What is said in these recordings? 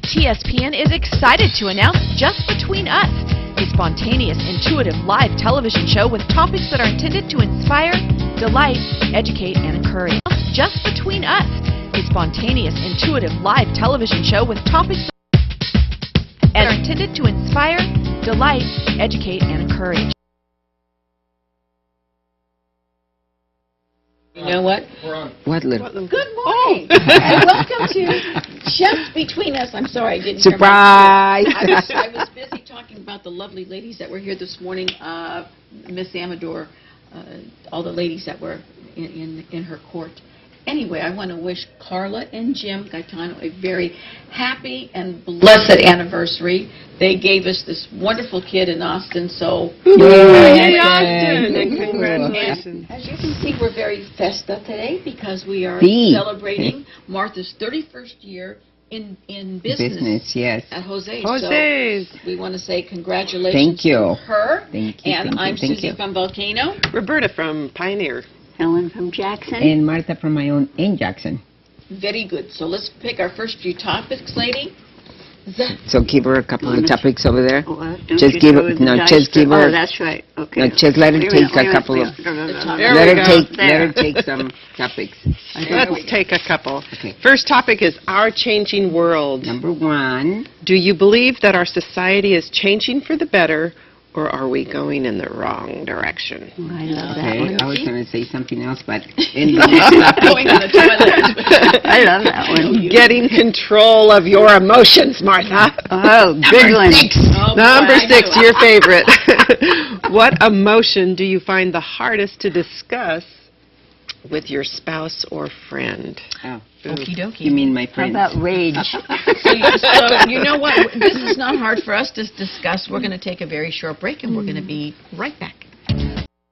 TSPN is excited to announce Just Between Us, a spontaneous, intuitive live television show with topics that are intended to inspire, delight, educate, and encourage. Just Between Us, a spontaneous, intuitive live television show with topics that are intended to inspire, delight, educate, and encourage. You know what? What little? Good morning. And welcome to Just Between Us. I'm sorry, I didn't Surprise! hear my I was busy talking about the lovely ladies that were here this morning, Miss Amador, all the ladies that were in her court. Anyway, I want to wish Carla and Jim Gaetano a very happy and blessed anniversary. They gave us this wonderful kid in Austin, so... Yay, Austin! And congratulations. As you can see, we're very festive today because we are celebrating Martha's 31st year in business yes. at Jose's. Jose's. So we want to say congratulations to her. Thank you. And I'm Susie from Volcano. Roberta from Pioneer. Helen from Jackson. And Martha from my own in Jackson. Very good. So let's pick our first few topics, lady. So give her a couple of topics over there. Just give her. No, just give her. Oh, that's right. Okay. No, just let her take a couple of. Let her take some topics. Let's take a couple. Okay. First topic is our changing world. Number one. Do you believe that our society is changing for the better, or are we going in the wrong direction? Oh, I love that Okay, one. I was going to say something else, but in the next topic. Going to the toilet. I love that one. Getting control of your emotions, Martha. Oh, good one. Oh, Number boy, I 6, knew it. your favorite. What emotion do you find the hardest to discuss with your spouse or friend? Oh. Okie dokie. You mean my How friend? about rage? So you know what? This is not hard for us to discuss. We're going to take a very short break, and we're going to be right back.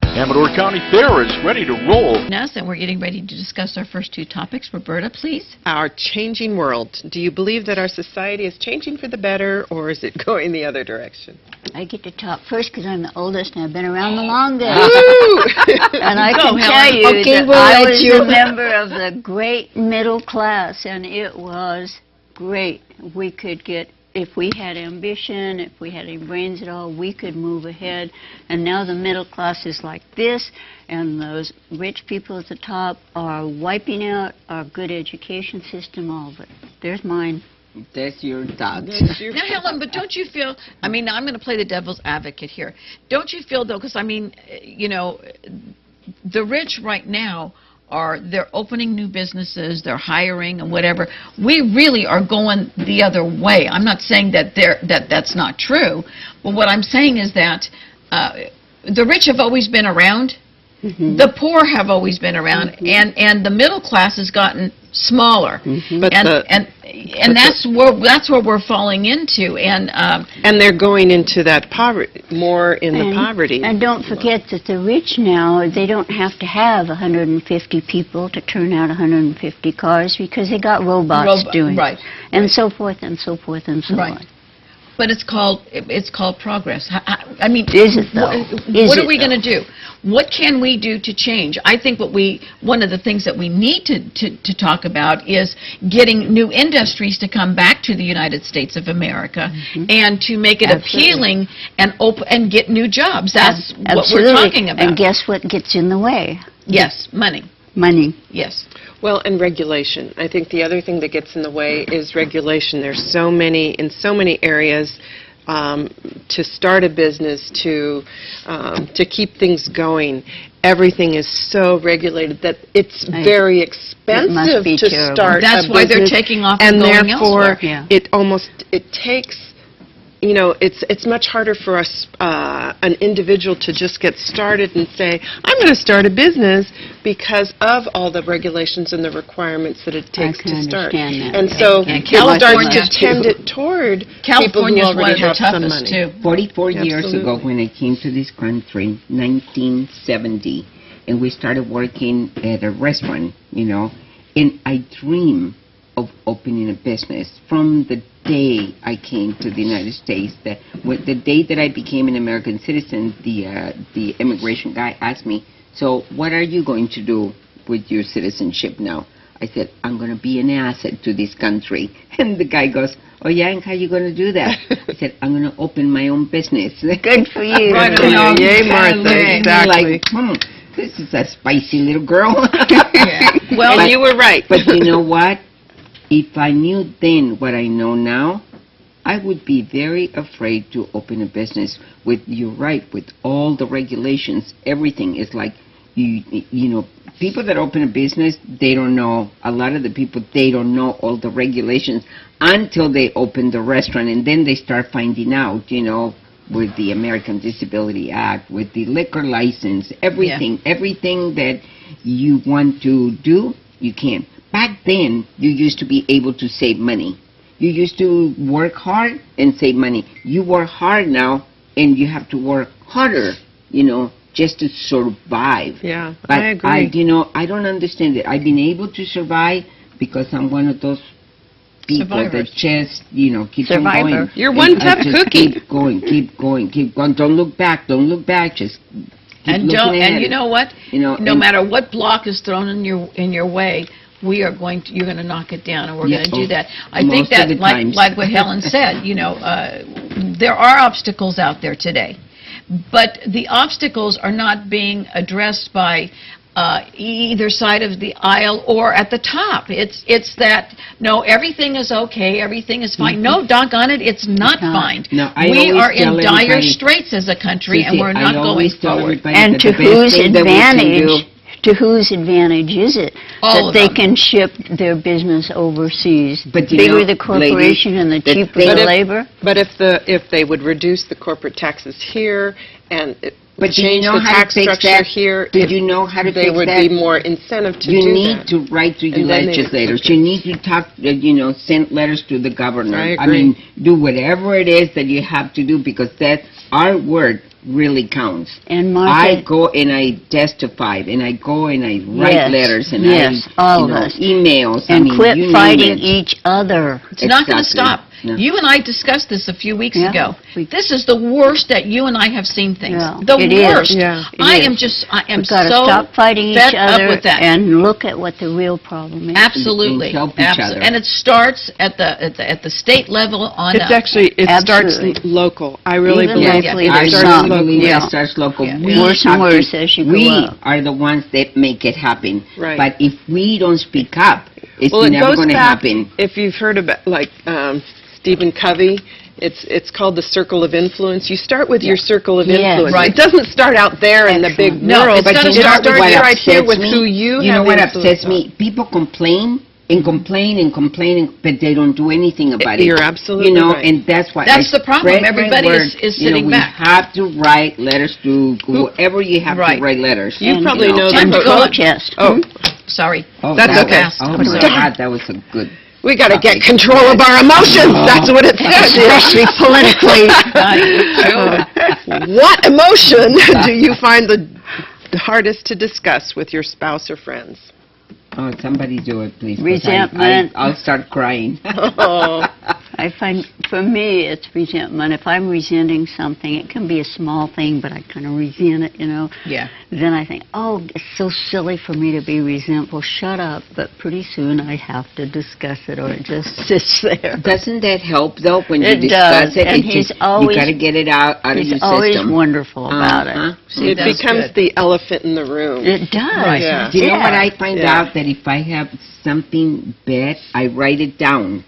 Amador County Fair is ready to roll. Yes, and we're getting ready to discuss our first two topics. Roberta, please. Our changing world. Do you believe that our society is changing for the better, or is it going the other direction? I get to talk first because I'm the oldest and I've been around the longest. Woo! And I Go, can Helen. tell you Okay, that we'll I let was you. a member of the great middle class, and it was great. We could get, if we had ambition, if we had any brains at all, we could move ahead. And now the middle class is like this, and those rich people at the top are wiping out our good education system, all of it. There's mine. That's your thoughts. Now, Helen, but don't you feel, I mean, I'm going to play the devil's advocate here. Don't you feel, though, because, I mean, you know, the rich right now they're opening new businesses, they're hiring and whatever. We really are going the other way. I'm not saying that that's not true, but what I'm saying is that the rich have always been around, the poor have always been around, and the middle class has gotten smaller, But and that's where we're falling into, and they're going into that poverty, more in the poverty. And don't forget that the rich now, they don't have to have 150 people to turn out 150 cars because they got robots doing it. And so forth and so forth and so on. But it's called progress. I mean, Is it though? What are we going to do? What can we do to change? I think one of the things that we need to talk about is getting new industries to come back to the United States of America and to make it appealing and get new jobs. That's what we're talking about. And guess what gets in the way? Yes, money. Money. Yes. Well, and regulation. I think the other thing that gets in the way is regulation. There's in so many areas to start a business, to keep things going. Everything is so regulated that it's very expensive to start That's a business. why they're taking off and going therefore elsewhere. it takes. You know, it's much harder for us, an individual, to just get started and say, I'm going to start a business because of all the regulations and the requirements that it takes to start. And so and it starts California to tend it toward people California who is one already of the have some toughest money. too. 44 years ago Absolutely. when I came to this country, 1970, and we started working at a restaurant, you know, and I dream of opening a business from the day I came to the United States. The day that I became an American citizen, the immigration guy asked me, so what are you going to do with your citizenship now? I said, I'm going to be an asset to this country. And the guy goes, oh, yeah, and how are you going to do that? I said, I'm going to open my own business. Good for you. Right on. Yay, Martha, exactly. Like, this is a spicy little girl. Well, But- you were right. But you know what? If I knew then what I know now, I would be very afraid to open a business with, you're right, with all the regulations. Everything is like, you know, people that open a business, they don't know, a lot of the people, they don't know all the regulations until they open the restaurant, and then they start finding out, you know, with the American Disability Act, with the liquor license, everything that you want to do, you can. Back then, you used to be able to save money. You used to work hard and save money. You work hard now, and you have to work harder, you know, just to survive. Yeah, But I agree. you know, I don't understand it. I've been able to survive because I'm one of those people Survivors. that just, you know, keep on Survivor. going. You're And one I tough just cookie. Keep going, keep going, keep going. Don't look back. Don't look back. Just keep And looking don't. ahead. And you know what? You know, No and- matter what block is thrown in your way, we are going to. You're going to knock it down, and we're Yeah, going to do that. I most think of that, the like times. what Helen said, you know, there are obstacles out there today, but the obstacles are not being addressed by either side of the aisle or at the top. It's that, no, everything is okay, everything is fine. No, doggone it, it's not It's not. fine. No, I We always are in tell dire everybody- straits as a country, and Susie, we're I not going always tell forward. everybody And that to the best whose thing that we can do- advantage? To whose advantage is it All that of they them. can ship their business overseas? But you Bigger know, the corporation ladies, and the the cheaper thing- the But if- labor. But if they would reduce the corporate taxes here and But do you change know the how to tax fix structure that? here, Did you know how to they fix would that? be more incentive to You do need that. to write to your And then they- legislators. You need to talk, you know, send letters to the governor. I agree. mean, do whatever it is that you have to do because that our word really counts. And I Martha, go and I testify, and I go and I write Yes, letters, and yes, I, all you of know, us. emails. I and mean, quit you name fighting it. each other. It's not going to Exactly. stop. No. You and I discussed this a few weeks Yeah, ago. we- This is the worst that you and I have seen things. Yeah, The it is. worst. Yeah, it I is. am We've got to so stop fighting each fed other up with that. and look at what the real problem is. Absolutely. And help each other. And it starts at the state level on It's up. actually, it starts Absolutely. local. I really Even believe locally, it I there's starts some. really local. believe Yeah. it starts local. Yeah. We Worse and have to- worse as you go we up. are the ones that make it happen. Right. But if we don't speak up, it's Well, it never goes going to back, happen. if you've heard about, like, Stephen Covey, it's called the circle of influence. You start with your circle of Yes. influence. Right. It doesn't start out there in the big Excellent. No, world. it's gonna you know start what with right here upsets with me? who you know have what influence upsets on. me? People complain and complain and complain, but they don't do anything about it. You're absolutely You know, right. and that's why That's I the problem. spread my Everybody is word. sitting we back. have to write letters to whoever you have Right. to write letters. You And, probably know Time and to the go on. protest. Oh, Sorry. Oh, That's that okay. was- oh, I'm my sorry. God, that was a good... we got to get Okay. control of our emotions. That's what it says. Especially politically. What emotion do you find the hardest to discuss with your spouse or friends? Oh, somebody do it, please. 'cause Resentment. I'll start crying. Oh, I find, for me, it's resentment. If I'm resenting something, it can be a small thing, but I kind of resent it, you know. Yeah. Then I think, oh, it's so silly for me to be resentful. Shut up. But pretty soon I have to discuss it, or it just sits there. Doesn't that help, though, when you It discuss does, it? and It he's just, always- you got to get it out of your He's always system. wonderful about Uh-huh. it. See, it that's becomes good. the elephant in the room. It does. Right. Yeah. Do you know what I find Yeah. out? That if I have something bad, I write it down.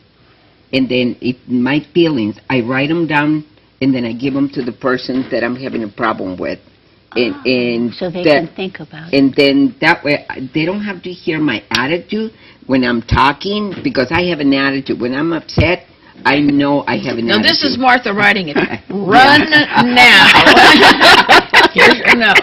And then if my feelings, I write them down, and then I give them to the person that I'm having a problem with. And So they that, can think about it. And then that way, they don't have to hear my attitude when I'm talking, because I have an attitude. When I'm upset, I know I have an Now, attitude. this is Martha writing it. Run now. Here's your note.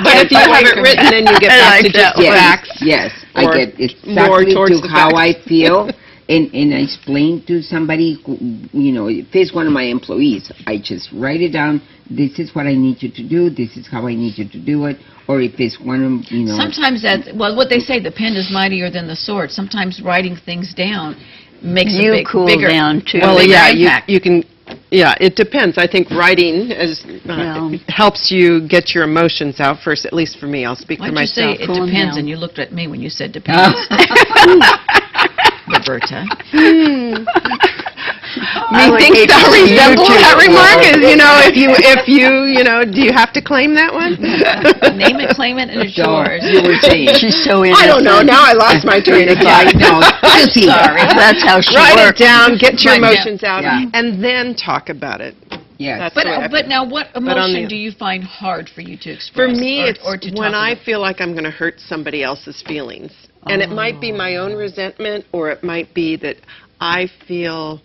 But if you have it written, then you get back to just Yes, facts. yes, I or get more exactly towards to the how facts. I feel, and I explain to somebody who, you know, if it's one of my employees, I just write it down. This is what I need you to do. This is how I need you to do it. Or if it's one of, you know, Sometimes what they say, the pen is mightier than the sword. Sometimes writing things down makes You a cool bigger down, too. a Well, bigger yeah, impact. you can, Yeah, it depends. I think writing helps you get your emotions out first, at least for me. I'll speak for Why'd you say myself. it Calm depends, down. and you looked at me when you said depends? Roberta. Methinks thou resemble that remark is, if you, do you have to claim that one? Name it, claim it, and it's yours. You were saying. She's so innocent. I don't know. Now I lost my train of thought. I'm sorry. That's how she Write works. it down, get your Right now. emotions out, Yeah. and then talk about it. Yes. That's the way I But feel. now, what on emotion the- do you find hard for you to express? For me, or, it's or to when talk I about? feel like I'm going to hurt somebody else's feelings. And it might be my own resentment, or it might be that I feel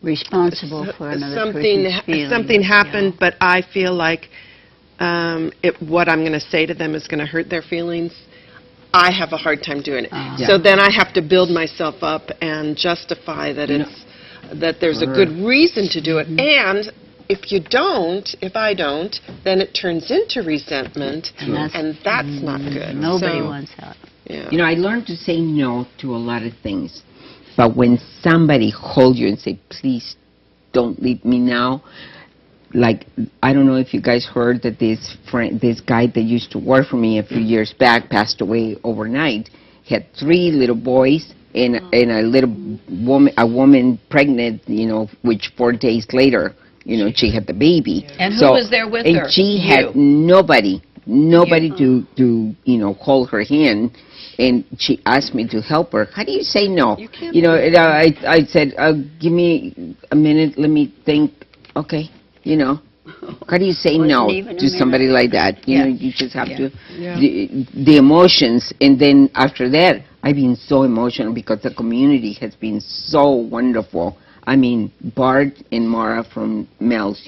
Responsible for another something person's feelings. something happened, but I feel like what I'm going to say to them is going to hurt their feelings. I have a hard time doing it. Oh. So then I have to build myself up and justify that that there's a good reason to do it. And if I don't, then it turns into resentment, and that's not good. Nobody So, wants that. yeah. I learned to say no to a lot of things. But when somebody holds you and say, please don't leave me now, like, I don't know if you guys heard that this guy that used to work for me a few years back passed away overnight. He had 3 little boys and a little woman pregnant, which 4 days later, she had the baby. And who was there with her? And she You. had nobody to hold her hand. And she asked me to help her. How do you say no? You can't I said, give me a minute, let me think. Okay, How do you say Wasn't no even a to somebody minute. like that? Yeah. You just have to, Yeah. the emotions. And then after that, I've been so emotional because the community has been so wonderful. I mean, Bart and Mara from Mel's,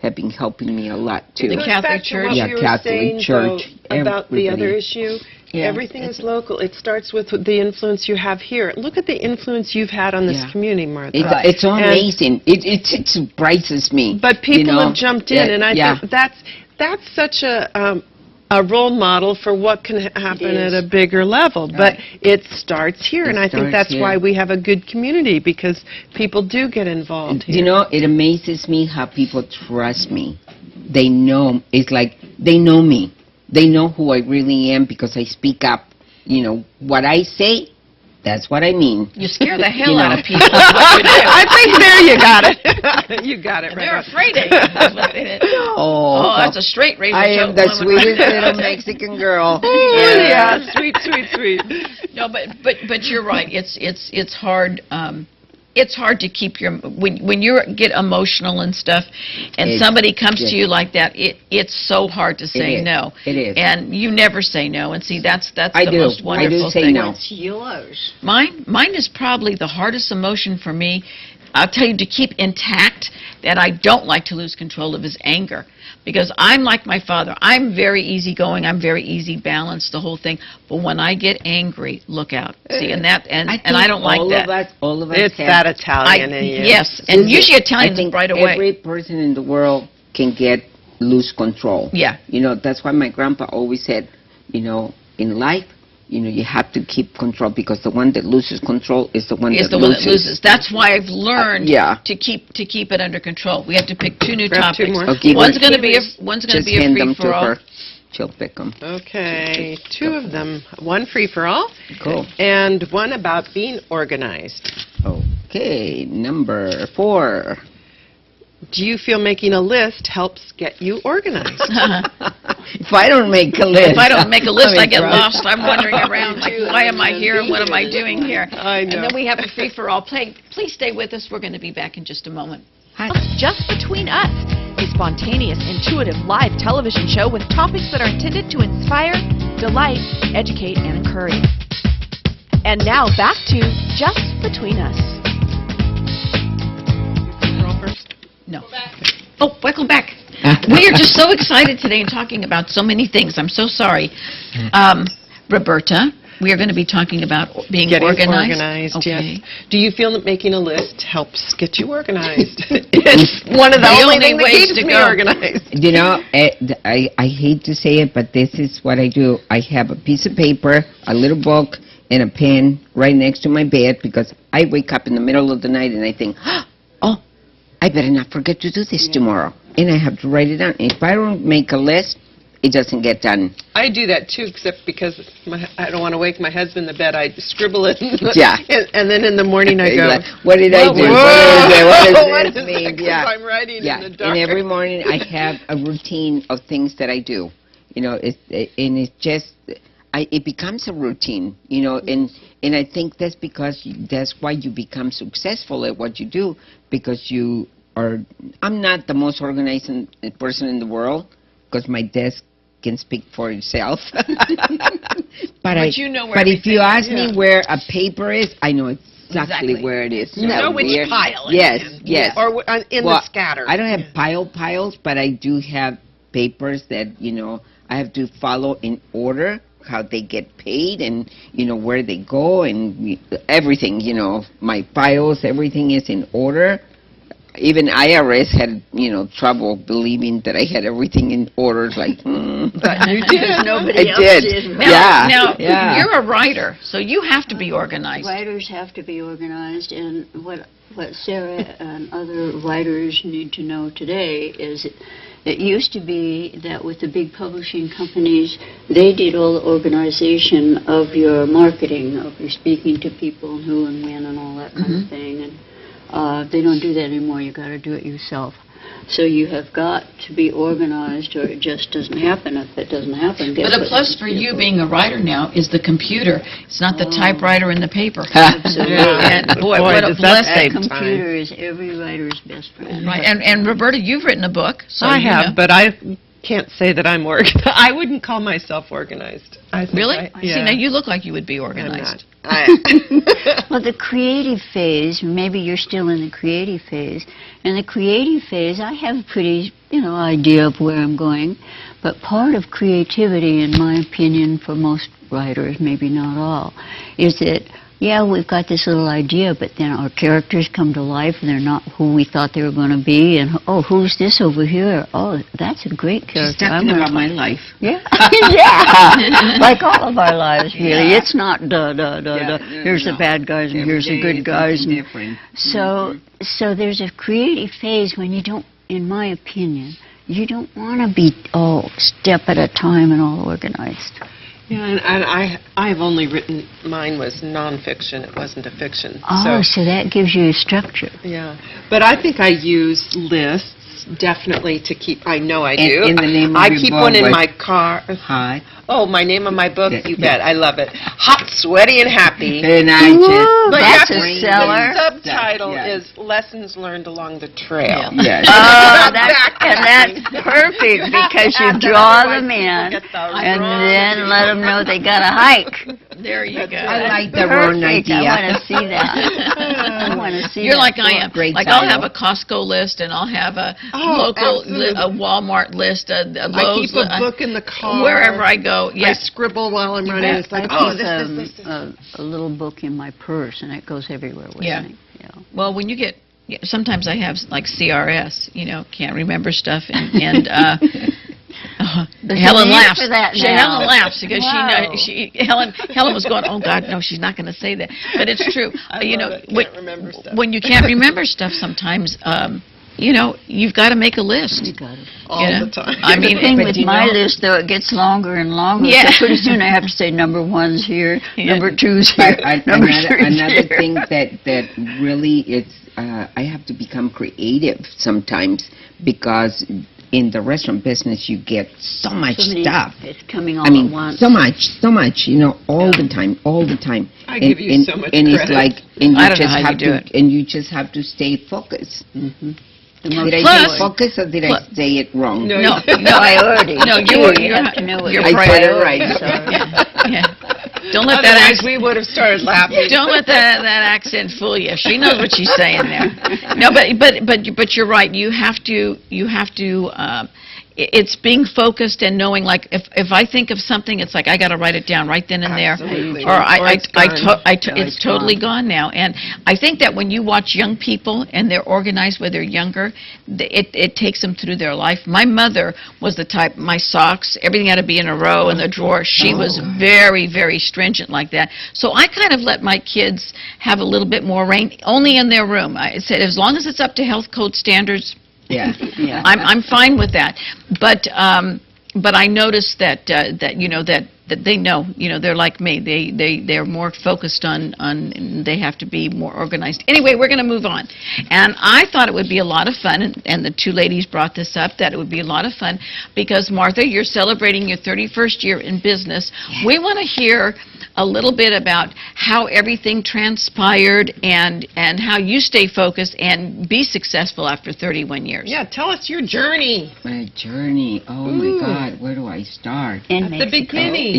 have been helping me a lot, too. The Goes Catholic back to Church. what Yeah, you were Catholic saying, Church, though, about the other everybody. issue. Yeah, Everything it's- is local. It starts with the influence you have here. Look at the influence you've had on this Yeah. community, Martha. It's so And- amazing. It surprises me. But people you know? have jumped in, and I think that's such a role model for what can happen It is. at a bigger level. But it starts here, and I think starts that's here. why we have a good community, because people do get involved here. It amazes me how people trust me. They know, it's like they know me. They know who I really am because I speak up. What I say, that's what I mean. You scare the hell You out know. of people. That's what you do. I think there you got it. You got it They're right. afraid of you. That's what it is. Oh, that's a straight razor. I am choke the woman. sweetest little Mexican girl. Yeah, sweet, sweet, sweet. No, but you're right. It's hard. It's hard to keep when you get emotional and stuff, and It's somebody comes just- to you like that. It's so hard to say is. no. It is. And you never say no. And see, that's I the do. most I do wonderful say thing. no. It's yours. Mine is probably the hardest emotion for me. I'll tell you, to keep intact, that I don't like to lose control of, is anger. Because I'm like my father. I'm very easygoing. I'm very easy balanced, the whole thing. But when I get angry, look out. See, and I don't like that. All of us It's have, that Italian in you. Yes, and Susie, usually Italians I think right away. every person in the world can lose control. Yeah. That's why my grandpa always said, in life, you have to keep control, because the one that loses control is the one Is that the one loses. that loses. That's why I've learned Yeah. to keep it under control. We have to pick 2 new Grab 2 topics. more. Okay, One's well, going to be Just a hand free them for to all. her. She'll pick them. Okay, 2 of them. One free for all, Cool. and one about being organized. Okay, number 4. Do you feel making a list helps get you organized? If I don't make a list. If I don't make a list, I'm I in get trouble. lost. I'm wandering around like, why am I here and what am I doing here? I know. And then we have a free-for-all. Please stay with us. We're going to be back in just a moment. Just Between Us, a spontaneous, intuitive live television show with topics that are intended to inspire, delight, educate, and encourage. And now back to Just Between Us. Roll first. No. Oh, welcome back. We are just so excited today and talking about so many things. I'm so sorry. Roberta, we are going to be talking about being Getting organized. yes. Do you feel that making a list helps get you organized? It's one of the only things that ways keeps to me go. organized. I hate to say it, but this is what I do. I have a piece of paper, a little book, and a pen right next to my bed, because I wake up in the middle of the night and I think, oh, I better not forget to do this tomorrow. And I have to write it down. If I don't make a list, it doesn't get done. I do that too, except because I don't want to wake my husband in the bed. I scribble it. Yeah. And then in the morning I go, what did I do? Whoa, What does is this mean? that? 'Cause Yeah. I'm writing Yeah. in the dark. And every morning I have a routine of things that I do. You know, and it's just, it becomes a routine, you know, and I think that's because that's why you become successful at what you do, because you are. I'm not the most organized person in the world, because my desk can speak for itself. But you know where But if you ask Yeah. me where a paper is, I know exactly where it is. You know which Weird? pile it's Yes, in. yes. Or in Well, the scatter. I don't have piles, but I do have papers that, you know, I have to follow in order how they get paid and, you know, where they go and everything, you know, my files, everything is in order. Even IRS had, you know, trouble believing that I had everything in order. Like, But you did. Nobody I else did. did. Yeah. Now, yeah. you're a writer, so you have to be organized. Writers have to be organized, and what Sarah and other writers need to know today is it used to be that with the big publishing companies, they did all the organization of your marketing, of your speaking to people, who and when and all that kind of thing. And they don't do that anymore. You got to do it yourself. So you have got to be organized, or it just doesn't happen. If it doesn't happen, guess But a what? plus for you being a writer now is the computer. It's not the typewriter in the paper. Absolutely. And boy, what a does that blessing. save time. Computer is every writer's best friend. Right, and Roberta, you've written a book. So I you have, know. but I can't say that I'm organized. I wouldn't call myself organized. I think Really? yeah. See, now you look like you would be I'm organized. not. Well, the creative phase, maybe you're still in the creative phase. In the creative phase, I have a pretty, idea of where I'm going. But part of creativity, in my opinion, for most writers, maybe not all, is that, we've got this little idea, but then our characters come to life and they're not who we thought they were going to be. And, who's this over here? Oh, that's a great character. She's talking about my life. Yeah, yeah, like all of our lives, really. Yeah. It's not here's the bad guys and here's the good guys. And Different. so there's a creative phase when you don't, in my opinion, you don't want to be all step at a time and all organized. Yeah, and I've only written, mine was nonfiction, it wasn't a fiction. Oh, so that gives you a structure. Yeah, but I think I use lists definitely to keep, I know I do. And the name of I your keep book one in was- my car. Hi. Oh, my name of my book, Yeah, you yeah. bet, I love it. Hot, Sweaty, and Happy. And I just... But That's you a have to- seller. The subtitle Yeah. is Lessons Learned Along the Trail. Yes. Oh, Exactly. that's perfect, because you draw them in People get the and wrong then idea. let them know they got to hike. There you go. I like the wrong Perfect. idea. I want to see that. I want to see You're that. like I am. Great Like I'll title. have a Costco list, and I'll have a Oh, local, absolutely. a Walmart list, a I Lowe's, keep a book in the car. wherever I go. I Yes. scribble while I'm running. It's like, I oh, keep this. a little book in my purse, and it goes everywhere with Yeah. me. Yeah. Well, when you get, sometimes I have like CRS, can't remember stuff, and There's Helen a name laughs. for that now. Helen laughs because Wow. Helen was going, oh God, no, she's not going to say that, but it's true. I love it. Can't remember stuff. When you can't remember stuff, sometimes. You've got to make a list. You got it. All the time. I mean, The thing but with you my know- list, though, it gets longer and longer. Yeah. So pretty soon I have to say number one's here, Yeah. number two's here, But number another three's here. thing that really it's I have to become creative sometimes, because in the restaurant business you get so much So many- stuff. It's coming all I mean, at once. so much, all the time. I give you so much and credit. it's like, and you I don't know just how you have do to, it. and you just have to stay focused. The most Did I Plus- say focus or did I say it wrong? No, No, priority. No, You have to know what your your I said it priorities right. are. Yeah. Don't let that Otherwise, accent. we would have started laughing. Don't let that accent fool you. She knows what she's saying there. No, but you're right. You have to. it's being focused and knowing, like, if I think of something, it's like I got to write it down right then and there. Absolutely. Or It's it's totally gone now. And I think that when you watch young people and they're organized when they're younger, it takes them through their life. My mother was the type, my socks, everything had to be in a row in the drawer. She was very, very stringent like that. So I kind of let my kids have a little bit more reign, only in their room. I said, as long as it's up to health code standards, Yeah. I'm fine with that. But I noticed that that they know, they're like me. They're more focused on they have to be more organized. Anyway, we're going to move on. And I thought it would be a lot of fun, and the two ladies brought this up, that it would be a lot of fun because, Martha, you're celebrating your 31st year in business. Yes. We want to hear a little bit about how everything transpired and how you stay focused and be successful after 31 years. Yeah, tell us your journey. My journey. Oh, my God. Where do I start? In At the Mexico. beginning.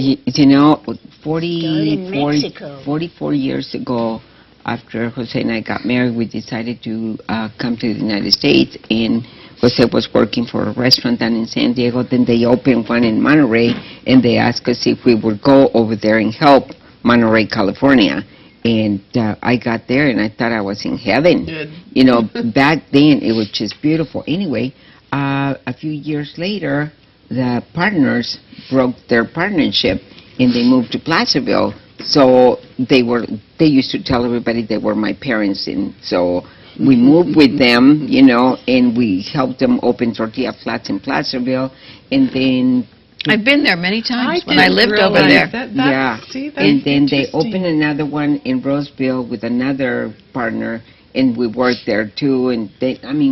44 years ago, after Jose and I got married, we decided to come to the United States, and Jose was working for a restaurant down in San Diego. Then they opened one in Monterey, and they asked us if we would go over there and help Monterey, California. And I got there, and I thought I was in heaven. Good. Back then, it was just beautiful. Anyway, a few years later, the partners broke their partnership, and they moved to Placerville. So they used to tell everybody they were my parents, and so we moved with them, and we helped them open tortilla flats in Placerville, and then I've been there many times when didn't I lived over realize there. See, that's and then they interesting. opened another one in Roseville with another partner, and we worked there too. And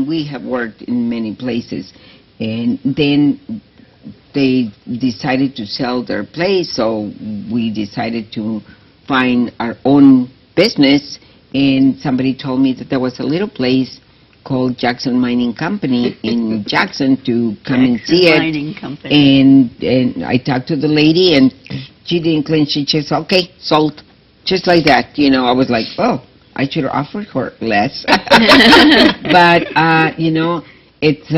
we have worked in many places, and then they decided to sell their place, so we decided to find our own business. And somebody told me that there was a little place called Jackson Mining Company in Jackson to come and see it. Mining Company. And I talked to the lady, and she didn't clinch. She just, okay, sold. Just like that. I was like, oh, I should have offered her less. But, it's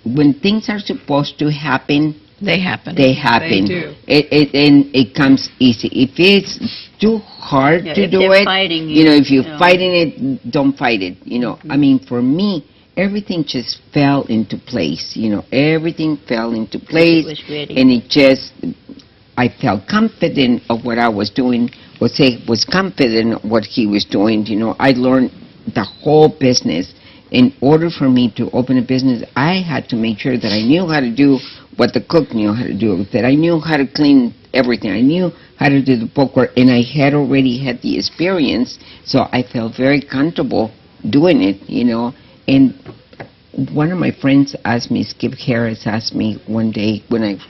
when things are supposed to happen, They happen. they happen. They do. And it comes easy. If it's too hard to if do they're it, fighting if you're fighting it, don't fight it. For me, everything just fell into place. Everything fell into place. It was ready. And I felt confident of what I was doing. Jose was confident of what he was doing. I learned the whole business. In order for me to open a business, I had to make sure that I knew how to do what the cook knew how to do, that I knew how to clean everything. I knew how to do the book work, and I had already had the experience, so I felt very comfortable doing it, And one of my friends asked me, Skip Harris asked me one day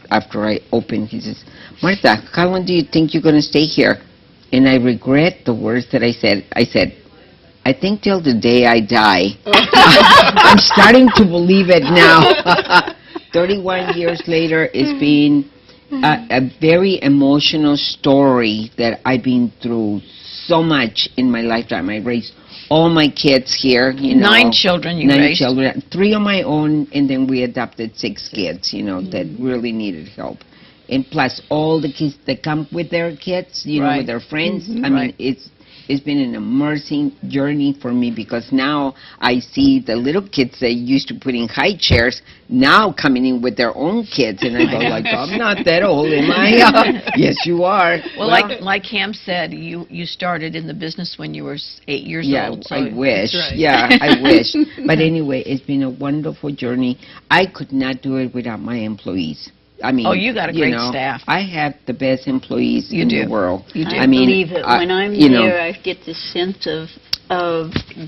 after I opened, he says, Martha, how long do you think you're going to stay here? And I regret the words that I said. I said, I think till the day I die. I'm starting to believe it now. 31 years later, it's been a very emotional story that I've been through so much in my lifetime. I raised all my kids here. 9 children you raised. 9 children, 3 on my own, and then we adopted 6 kids, that really needed help. And plus all the kids that come with their kids, Right. with their friends. Right. It's been an immersing journey for me, because now I see the little kids that used to put in high chairs now coming in with their own kids, and I go like, I'm not that old, am I? Yes, you are. Well, like Ham said, you started in the business when you were 8 years old. So I wish. That's right. Yeah, I wish. But anyway, it's been a wonderful journey. I could not do it without my employees. You got a great staff. I have the best employees You in do. the world. You do. I believe it. When I'm there, I get the sense of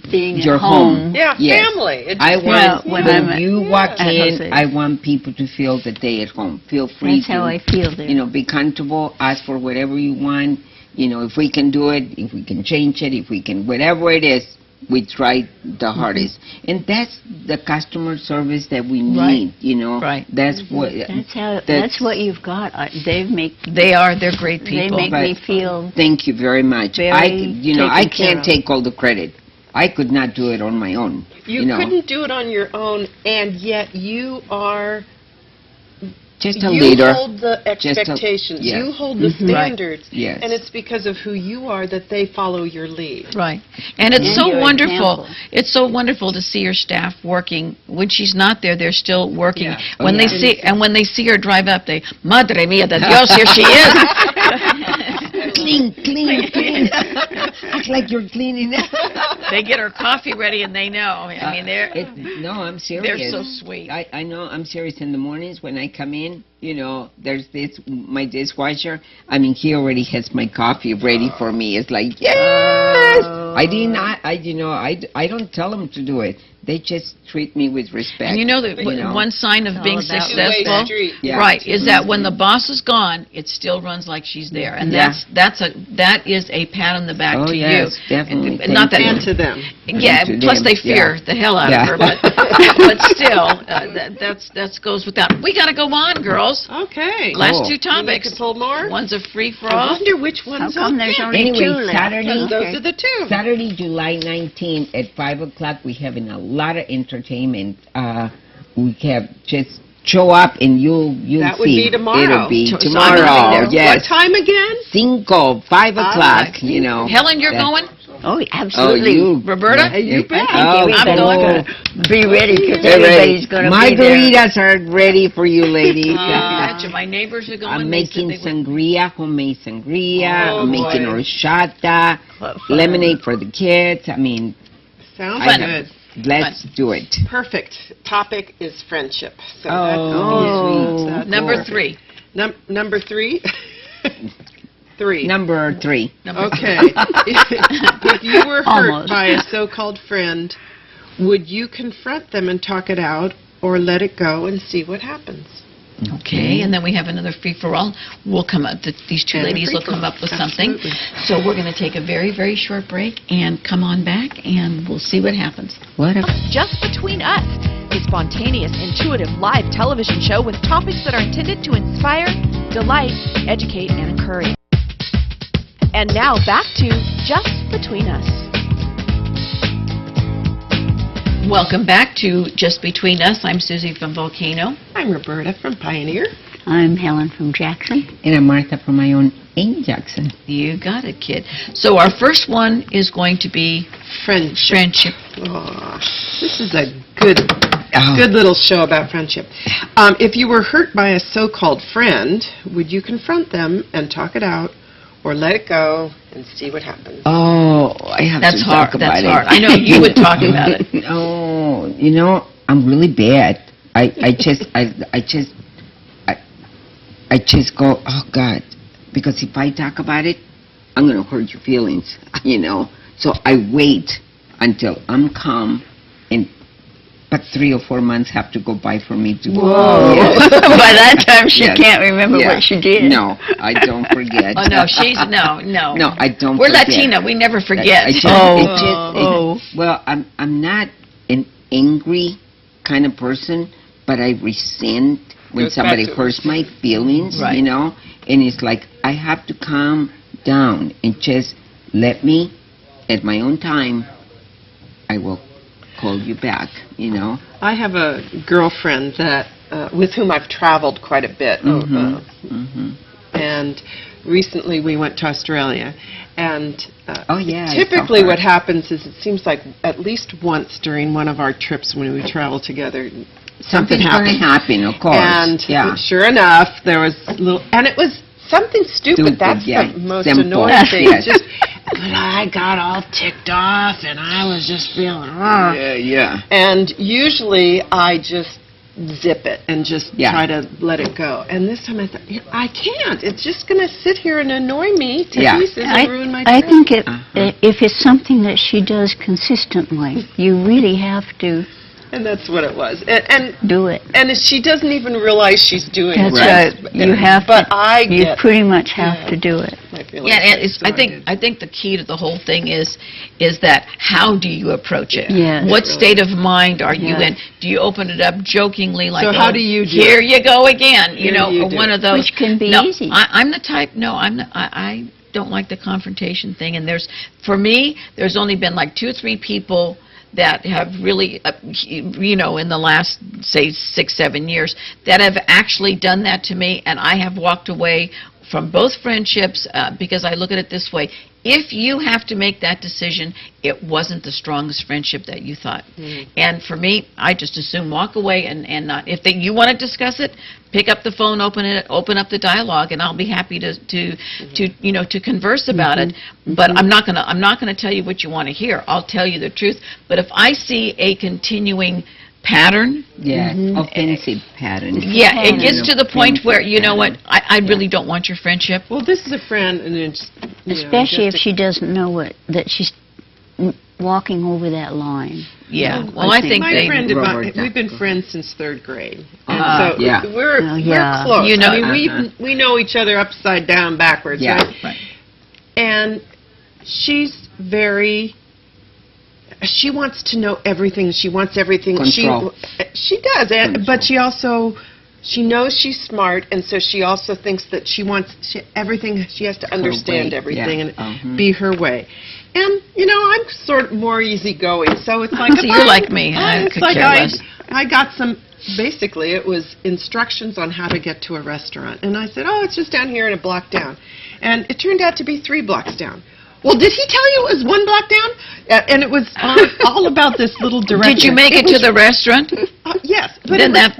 being Your at home. Yeah, Yes. family. It I just want, when when I'm you walk at in, Jose. I want people to feel that they at home. Feel free That's to, how I feel there. be comfortable, ask for whatever you want. If we can do it, if we can change it, if we can, whatever it is, we try the hardest. And that's the customer service that we need, Right. That's what... That's what you've got. They're great people. They make me feel Thank you very much. very I taken care can't of. take all the credit. I could not do it on my own. You couldn't do it on your own, and yet you are Just a you leader. hold the expectations. yes. You hold the standards. Yes. And it's because of who you are that they follow your lead. Right. And it's And so your wonderful. example. It's so wonderful to see your staff working. When she's not there, they're still working. Yeah. When Oh, they yeah. when they see her drive up, they, Madre mia de Dios, here she is. Clean, clean, clean. Act like you're cleaning. They get her coffee ready and they know. I mean, No, I'm serious. they're so sweet. I know, I'm serious. In the mornings when I come in, there's my dishwasher. I mean, he already has my coffee ready for me. It's like, yes! I don't tell them to do it. They just treat me with respect. And you know that one sign of It's being all about successful, Two-way street. Yeah. right, is that when the boss is gone, it still runs like she's there, and Yeah. that is a pat on the back Oh, to yes, you. definitely. And not that, And to them. yeah. to Plus, them, they fear yeah. the hell out Yeah. of her, but still, that goes without. We got to go on, girls. Okay. Last Cool. two You need topics. to pull more? One's a free for I all. wonder which How one's come on there's there. only Anyway, two left? Saturday- Those are the two. Saturday, July 19th at 5 o'clock, we're having a lot of entertainment. We have just show up and you'll That would see. be tomorrow. It'll be So I'm tomorrow. gonna be there. Yes. What time again? 5 o'clock, right. Helen, you're That- going? Oh, Oh, absolutely. you. Roberta? You bet. Oh, I'm cool. going. Be ready because Get ready. everybody's going to be there. Margaritas are ready for you, ladies. Betcha. My neighbors are going. I'm They said making they would- sangria, homemade sangria. Oh, I'm making boy. horchata, What fun. lemonade for the kids. I mean, Sounds I- good. let's do it. Perfect. Topic is friendship. So Oh, that's sweet. That's Number perfect. 3. Number 3? 3. Number 3. Okay. If you were hurt Almost. by a so-called friend, would you confront them and talk it out or let it go and see what happens? Okay, and then we have another free-for-all. We'll come up, these two And a ladies will come free-for-all. up with something. Absolutely. So we're going to take a very, very short break and come on back, and we'll see what happens. What a Just Between Us, a spontaneous, intuitive live television show with topics that are intended to inspire, delight, educate, and encourage. And now back to Just Between Us. Welcome back to Just Between Us. I'm Susie from Volcano. I'm Roberta from Pioneer. I'm Helen from Jackson. And I'm Martha from my own in Jackson. You got it, kid. So our first one is going to be Friendship. friendship. Aw, this is a good Oh. good little show about friendship. If you were hurt by a so-called friend, would you confront them and talk it out or let it go and see what happens? Oh, I have That's to hard. talk about That's it. hard. I know you would talk about it. Oh, I'm really bad. I just go, oh God, because if I talk about it, I'm going to hurt your feelings, So I wait until I'm calm, but 3 or 4 months have to go by for me to. Whoa. Yes. By that time, she Yes. can't remember Yeah. what she did. No, I don't forget. Oh, no, no. No, I don't We're forget. Latina. We never forget. I just- Oh. Well, I'm not an angry kind of person, but I resent when Goes back somebody to- hurts my feelings, Right. And it's like I have to calm down and just let me, at my own time, I will call you back, I have a girlfriend that with whom I've traveled quite a bit, and recently we went to Australia. And Oh, yeah, I typically saw her. what happens is it seems like at least once during one of our trips when we travel together, something Something's going to happens. happen, of course. And yeah. sure enough, there was a little, and it was something stupid. Stupid, That's yeah. the most Simple. annoying thing. Yes. Just, but I got all ticked off, and I was just feeling. Yeah. And usually I just zip it and just Yeah. try to let it go. And this time I thought, I can't. It's just going to sit here and annoy me to Yeah. pieces and ruin my I trip. think Uh-huh. if it's something that she does consistently, you really have to And that's what it was. And do it. she doesn't even realize she's doing That's it. right. You have But to. I You get pretty much have yeah. to do it. my feelings. Yeah, and So did. I think the key to the whole thing is that how do you approach it? Yes. What Really. state of mind are you Yes. in? Do you open it up jokingly like, So how oh, do you do here it? you go again, Here you or do one it. of those. Which can be no, easy. I'm the type. No, I don't like the confrontation thing. And for me, there's only been like 2 or 3 people that have really, you know, in the last, say, 6-7 years, that have actually done that to me, and I have walked away from both friendships because I look at it this way. If you have to make that decision, it wasn't the strongest friendship that you thought. And for me, I just assume walk away and not. If you want to discuss it, pick up the phone, open up the dialogue, and I'll be happy to converse about it. But I'm not gonna tell you what you want to hear. I'll tell you the truth. But if I see a continuing pattern, offensive pattern. Yeah, it gets to the point where, you know what, I really don't want your friendship. Well, this is a friend, and it's, especially if she doesn't know that she's walking over that line. Yeah, well, I think my friend and I, we've been friends since 3rd grade, and so we're close. You know, I mean, we know each other upside down, backwards, right? And she's very. She wants to know everything. She wants everything. Control. She does, but she also knows she's smart, and so she also thinks that she wants everything. She has to understand everything and be her way. And you know, I'm sort of more easygoing, so it's like so you're like me. It's like I got some. Basically, it was instructions on how to get to a restaurant, and I said, "Oh, it's just down here and a block down," and it turned out to be 3 blocks down. Well, did he tell you it was 1 block down? And it was all about this little direction. Did you make it to the restaurant? Yes. But then that's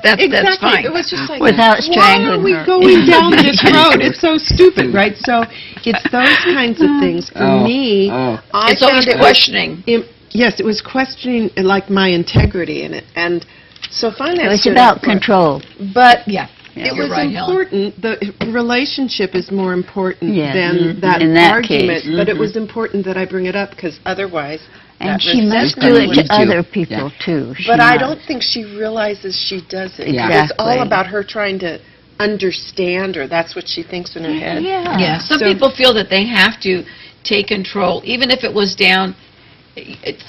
fine. It was just like, without strangling why are we going down this road? It's so stupid, right? So it's those kinds of things. For me, it's always questioning. Yes, it was questioning like my integrity in it. And so finally it was about control. But it was important. The relationship is more important than that Case. argument. But it was important that I bring it up because otherwise. And she must do it to other people too. But I don't think she realizes she does it. It's all about her trying to understand, or that's what she thinks in her head. Yeah. Some people feel that they have to take control, even if it was down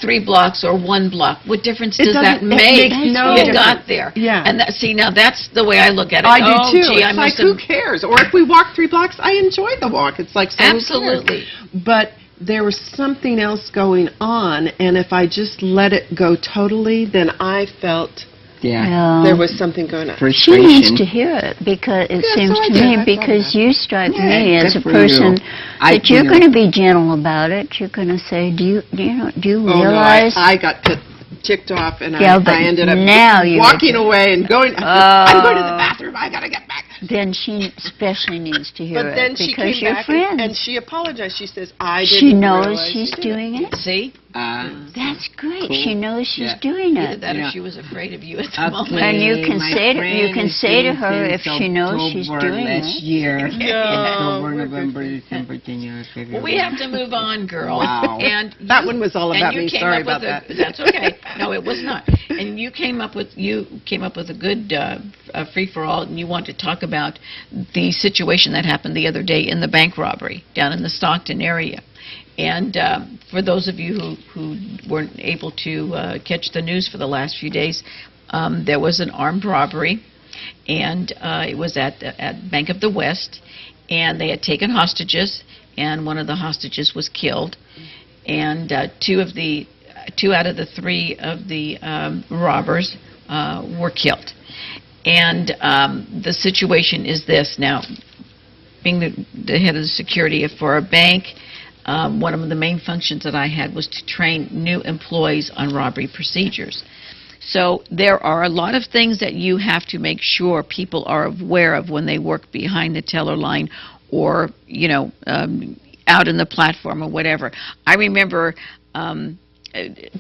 3 blocks or 1 block. What difference does that make? No you got there. Yeah. And see, now that's the way I look at it. I do too. Gee, it's like, who cares? Or if we walk 3 blocks, I enjoy the walk. It's like, so absolutely. But there was something else going on, and if I just let it go totally, then I felt there was something going on. She needs to hear it, because it seems to me, because you strike me as a person that you're going to be gentle about it. You're going to say, do you realize? I got ticked off, and I ended up walking away and going. I'm going to the bathroom. I got to get back. Then she especially needs to hear it. But then she came back and she apologized. She says, I didn't She knows she's doing it. See? That's great. Cool. She knows she's doing it. Either that or she was afraid of you at the moment. And you can say to her if she knows she's doing last it. year. October, November, December, January, February. Well, we have to move on, girl. Wow. And that one was all about me. Sorry about that. That's okay. No, it was not. And you came up with a good free-for-all, and you want to talk about the situation that happened the other day in the bank robbery down in the Stockton area. And for those of you who weren't able to catch the news for the last few days, there was an armed robbery, and it was at Bank of the West, and they had taken hostages, and one of the hostages was killed, and 2 out of the 3 of the robbers were killed. And the situation is this. Now, being the head of the security for a bank, one of the main functions that I had was to train new employees on robbery procedures. So there are a lot of things that you have to make sure people are aware of when they work behind the teller line or, out in the platform or whatever. I remember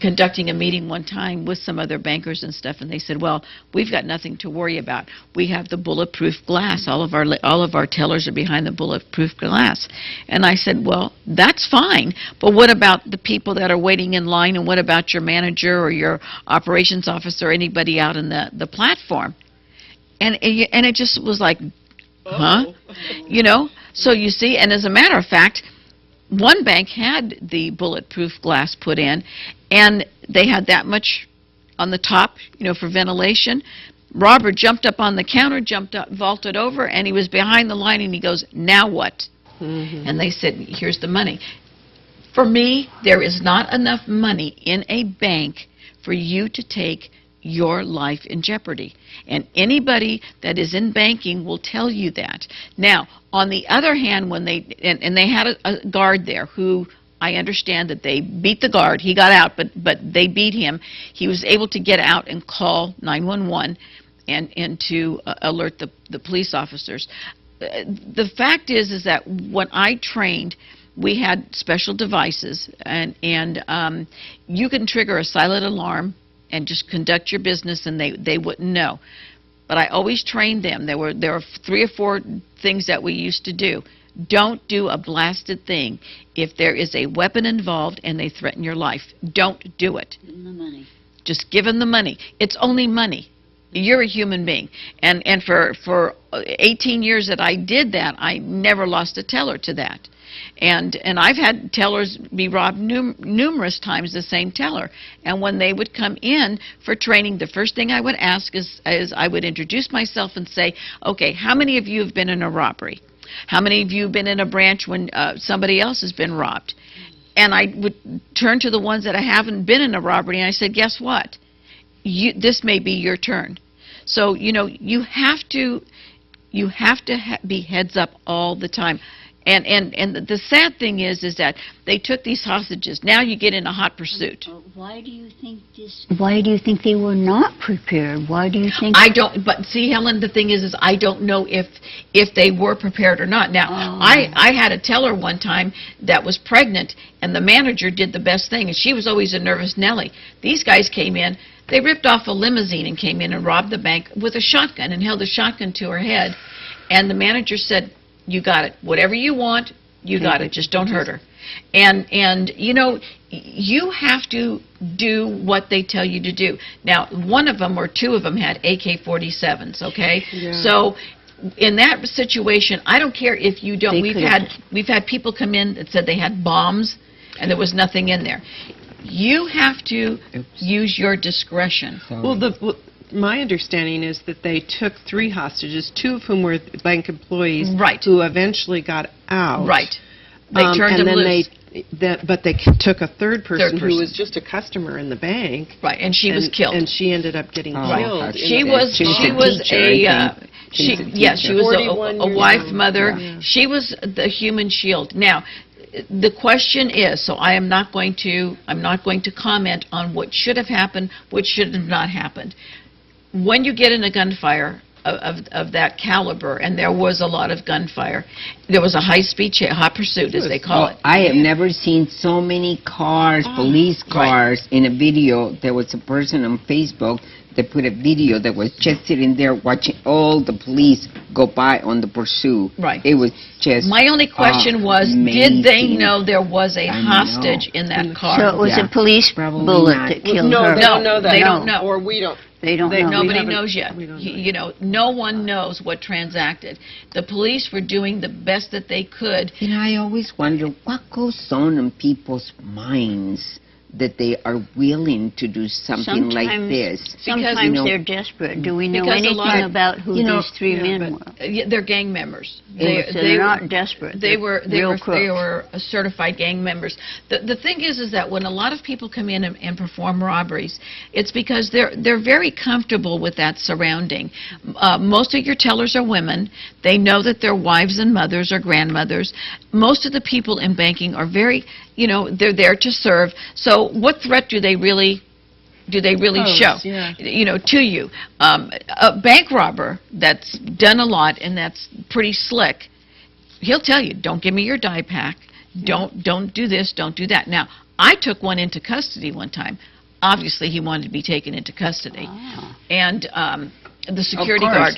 conducting a meeting one time with some other bankers and stuff, and they said, well, we've got nothing to worry about. We have the bulletproof glass. All of our tellers are behind the bulletproof glass. And I said, well, that's fine, but what about the people that are waiting in line, and what about your manager or your operations officer or anybody out in the platform? And it just was like, huh? So you see, and as a matter of fact, one bank had the bulletproof glass put in, and they had that much on the top, for ventilation. Robert jumped up on the counter, vaulted over, and he was behind the line, and he goes, now what? And they said, here's the money. For me, there is not enough money in a bank for you to take your life in jeopardy. And anybody that is in banking will tell you that. Now, on the other hand, when they had a guard there who, I understand that they beat the guard. He got out, but they beat him. He was able to get out and call 911 and to alert the police officers. The fact is that when I trained, we had special devices, and you can trigger a silent alarm and just conduct your business, and they wouldn't know. But I always trained them. There were 3 or 4 things that we used to do. Don't do a blasted thing. If there is a weapon involved and they threaten your life, don't do it. Give them the money. Just give them the money. It's only money. You're a human being. And for 18 years that I did that, I never lost a teller to that. And I've had tellers be robbed numerous times, the same teller. And when they would come in for training, the first thing I would ask is I would introduce myself and say, okay, how many of you have been in a robbery? How many of you have been in a branch when somebody else has been robbed? And I would turn to the ones that haven't been in a robbery, and I said, guess what? This may be your turn. So, you have to be heads up all the time. And the sad thing is that they took these hostages. Now you get in a hot pursuit. Why do you think they were not prepared? Why do you think? I don't. But see, Helen, the thing is I don't know if they were prepared or not. Now, I had a teller one time that was pregnant, and the manager did the best thing, and she was always a nervous Nellie. These guys came in. They ripped off a limousine and came in and robbed the bank with a shotgun and held a shotgun to her head. And the manager said, you got it. Whatever you want, you got it. Just don't hurt her. And you have to do what they tell you to do. Now, one of them or 2 of them had AK-47s, okay? Yeah. So in that situation, I don't care if you don't. We've had people come in that said they had bombs and there was nothing in there. You have to use your discretion. Well, my understanding is that they took 3 hostages, 2 of whom were bank employees, right, who eventually got out. Right. They turned them loose. But they took a third person who was just a customer in the bank. Right, and she was killed. And she ended up getting killed. She was a wife, mother. Yeah. She was the human shield. Now, the question is, so I'm not going to comment on what should have happened, what should have not happened. When you get in a gunfire of that caliber, and there was a lot of gunfire, there was a high-speed hot pursuit, as they call it. I have never seen so many cars, police cars, in a video. There was a person on Facebook that put a video that was just sitting there watching all the police go by on the pursuit. Right. It was just my only question was, did they know there was a hostage in that car? So it was a police bullet that killed her? No, they don't know that. They don't know. Or we don't. They don't know. Nobody knows yet. No one knows what transacted. The police were doing the best that they could. I always wonder what goes on in people's minds that they are willing to do something like this. Sometimes they're desperate. Do we know anything about who these 3 men were? They're gang members. They're not desperate. They were certified gang members. The thing is that when a lot of people come in and perform robberies, it's because they're very comfortable with that surrounding. Most of your tellers are women. They know that their wives and mothers or grandmothers. Most of the people in banking are very, they're there to serve. So what threat do they really show, to you? A bank robber that's done a lot and that's pretty slick, he'll tell you, don't give me your die pack, don't do this, don't do that. Now, I took one into custody one time. Obviously, he wanted to be taken into custody. And the security guard,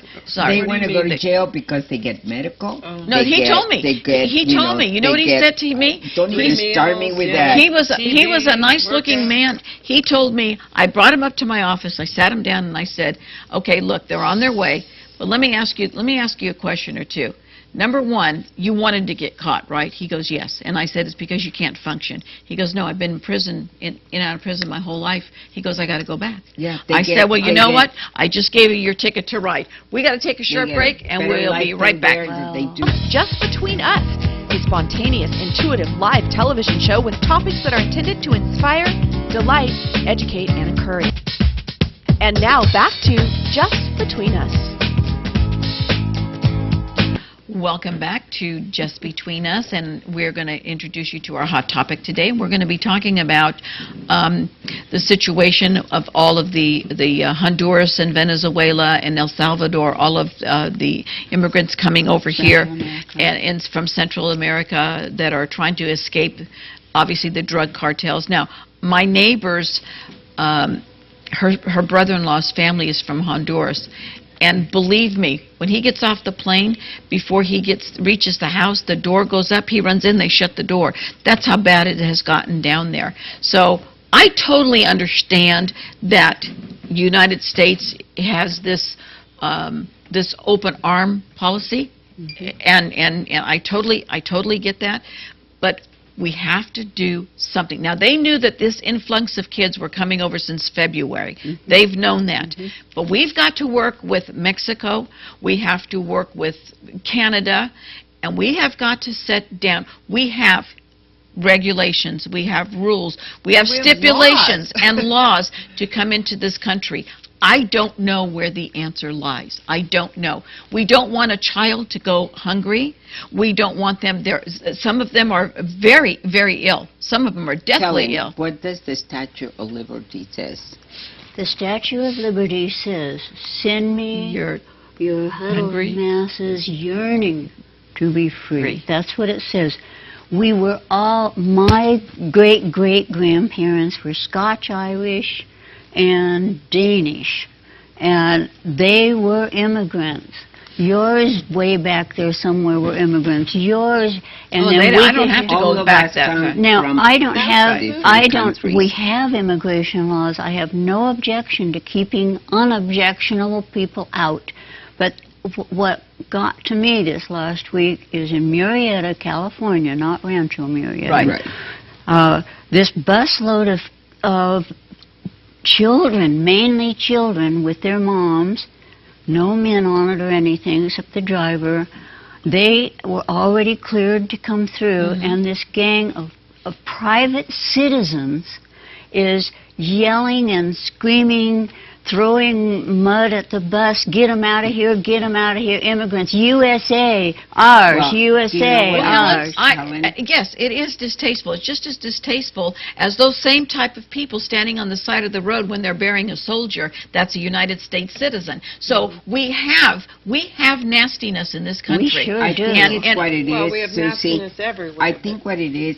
they want to go to jail because they get medical. No, he told me. He told me. You know what he said to me? Don't even start me with that. He was a nice-looking man. He told me. I brought him up to my office. I sat him down and I said, "Okay, look, they're on their way. But let me ask you a question or two. Number one, you wanted to get caught, right?" He goes, "Yes." And I said, "It's because you can't function." He goes, "No, I've been in prison, in and out of prison my whole life." He goes, "I got to go back." Yeah. I said, "Well, you know what? I just gave you your ticket to ride. We got to take a short break, and we'll be right back." Just Between Us, a spontaneous, intuitive live television show with topics that are intended to inspire, delight, educate, and encourage. curry. And now back to Just Between Us. Welcome back to Just Between Us, and we're going to introduce you to our hot topic today. We're going to be talking about the situation of all of the Honduras and Venezuela and El Salvador, all of the immigrants coming over here and from Central America that are trying to escape, obviously, the drug cartels. Now, my neighbor's, her brother-in-law's family is from Honduras. And believe me, when he gets off the plane, before he reaches the house, the door goes up, he runs in, they shut the door. That's how bad it has gotten down there. So I totally understand that the United States has this this open arm policy, and I totally get that, but we have to do something. Now, they knew that this influx of kids were coming over since February. They've known that. But we've got to work with Mexico. We have to work with Canada. And we have got to set down. We have regulations. We have rules. We have stipulations and laws to come into this country. I don't know where the answer lies. I don't know. We don't want a child to go hungry. We don't want them there. Some of them are very, very ill. Some of them are deathly ill. What does the Statue of Liberty says? The Statue of Liberty says, "Send me your huddled masses yearning to be free." That's what it says. We were all, my great-great-grandparents were Scotch-Irish and Danish, and they were immigrants. Yours, way back there somewhere, were immigrants. Yours, and then I don't have to go back that far. Now, we have immigration laws. I have no objection to keeping unobjectionable people out. But what got to me this last week is in Murrieta, California, not Rancho Murrieta. Right. This busload of children, mainly children with their moms, no men on it or anything except the driver, they were already cleared to come through, and this gang of private citizens is yelling and screaming, throwing mud at the bus, "Get them out of here, get them out of here, immigrants, USA, ours, well, USA, ours." Yes, it is distasteful. It's just as distasteful as those same type of people standing on the side of the road when they're burying a soldier that's a United States citizen. So we have nastiness in this country. We sure I do. think it's what it is, we have Susie. nastiness everywhere. I think what it is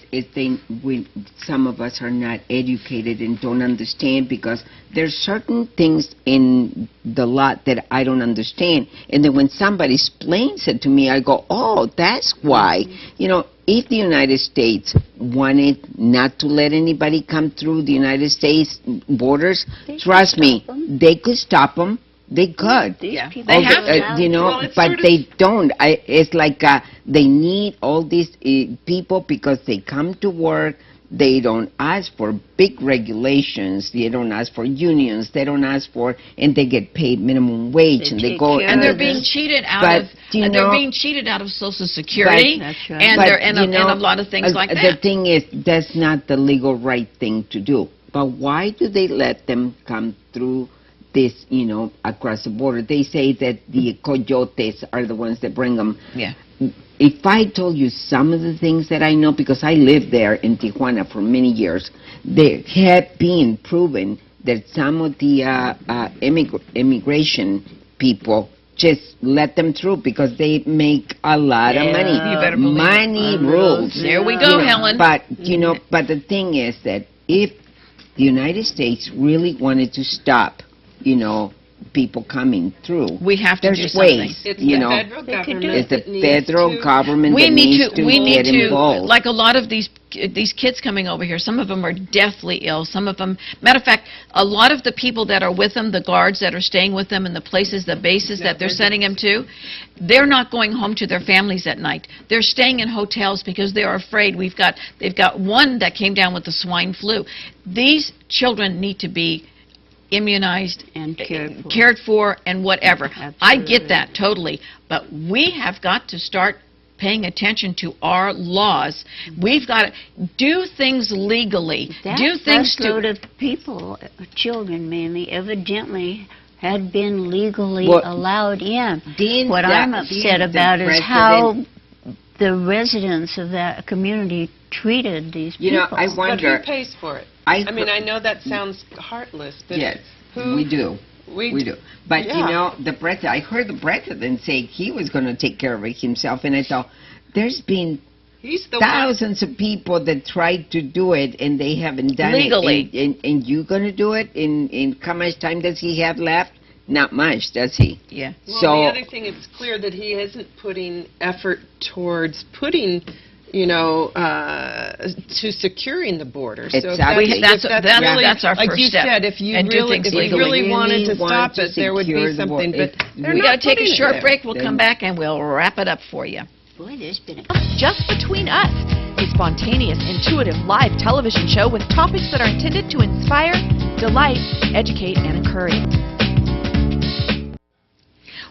some of us are not educated and don't understand, because there's certain things in the law that I don't understand. And then when somebody explains it to me, I go, oh, that's why. You know, if the United States wanted not to let anybody come through the United States borders, trust me, they could stop them. They could. They have you know, Well, but they don't. It's like they need all these people because they come to work. They don't ask for big regulations. They don't ask for unions. They don't ask for, and they get paid minimum wage, and they go. And they're being cheated out of. They're being cheated out of Social Security, That's right. and a lot of things like that. The thing is, that's not the legal right thing to do. But why do they let them come through this, you know, across the border? They say that the coyotes are the ones that bring them. Yeah. If I told you some of the things that I know, because I lived there in Tijuana for many years, there have been proven that some of the immigration people just let them through because they make a lot of money. You better believe money rules. There we go, Helen. But, you know, but the thing is that if the United States really wanted to stop, you know, people coming through, we have to do there's something. ways, It's you the know. federal government. It's the that needs federal to- government We that need needs to to get involved. like a lot of these kids coming over here. Some of them are deathly ill. Some of them, matter of fact, a lot of the people that are with them, the guards that are staying with them in the places, the bases that they're sending them to, they're not going home to their families at night. They're staying in hotels because they're afraid. They've got one that came down with the swine flu. These children need to be immunized And cared for and whatever. I Absolutely. get that totally, but we have got to start paying attention to our laws. We've got to do things legally. That do things busload of people, children mainly, evidently had been legally Well, allowed in. Dean, What I'm upset about is how the residents of that community treated these people. You know, I But wonder. who pays for it? I I mean, I know that sounds heartless, but Yes, who? we do. We do. But, Yeah. you know, I heard the president say he was going to take care of it himself, and I thought, there's been He's the one. thousands of people that tried to do it, and they haven't done Legally. it. And you going to do it? In how much time does he have left? Not much, does he? Yeah. Well, So- the other thing, it's clear that he isn't putting effort towards putting, to securing the border. So if Exactly. That's really, our like first you step. said, if you And do really, things if you legally. really wanted to Really stop want to it, there would secure be the border. something. But they're We not got to take a putting it short there. break. We'll Then- come back and we'll wrap it up for you. Boy, there's been a Just Between Us, a spontaneous, intuitive live television show with topics that are intended to inspire, delight, educate, and encourage.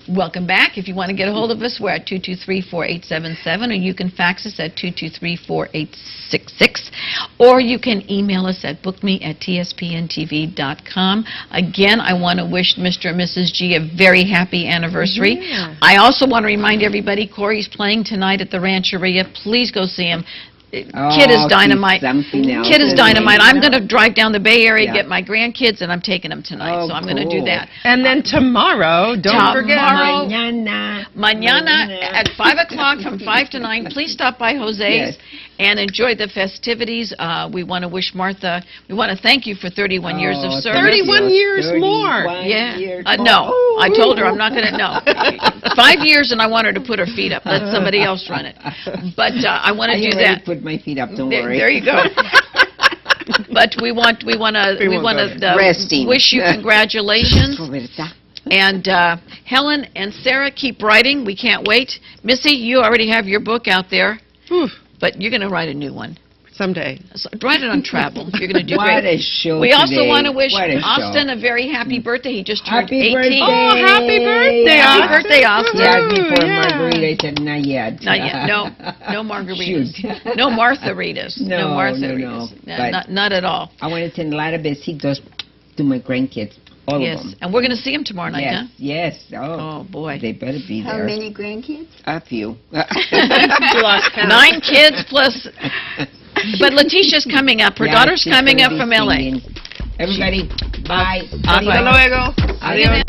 Welcome back. If you want to get a hold of us, we're at 223-4877, or you can fax us at 223-4866, or you can email us at bookme@tspntv.com. Again, I want to wish Mr. and Mrs. G a very happy anniversary. Yeah. I also want to remind everybody, Corey's playing tonight at the Rancheria. Please go see him. Kid is he's dynamite. something else, Kid is isn't he? dynamite. I'm going to drive down the Bay Area, Yeah. get my grandkids, and I'm taking them tonight. Oh, So I'm going to do cool. that. And then tomorrow, don't forget. Tomorrow- Mañana. Mañana at 5 o'clock from 5 to 9. Please stop by Jose's Yes. and enjoy the festivities. We want to wish Martha, we want to thank you for 31 years of service. 31 years more. 31 Yeah. years No, more. I told her I'm not going to, no. 5 years and I want her to put her feet up. Let somebody else run it. But I want to do already that. put my feet up, don't There, worry. there you go. But we want to Resting. wish you congratulations. Roberta. And Helen and Sarah, keep writing. We can't wait. Missy, you already have your book out there, Whew, but you're going to write a new one. someday. So write it on travel. You're going to do What great. a show We also today. want to wish What a show. Austin a very happy birthday. He just turned Happy 18. birthday. Oh, happy birthday, Happy Austin. birthday, Austin. He asked me for a Yeah. margarita. I said, not yet. Not yet. No margaritas. Shoot. No Martha-ritas. No, Martha-ritas. no. But- Not at all. I want to send a lot of besitos to my grandkids, all Yes. of them. And we're going to see him tomorrow night, huh? Yes, yes. Oh, Oh, boy. they better be How there. many grandkids? A few. You lost count. 9 kids plus... But Letitia's coming up. Her Yeah, daughter's she's coming gonna up be from L.A. singing. Everybody, bye. Bye. Hasta luego. Adios.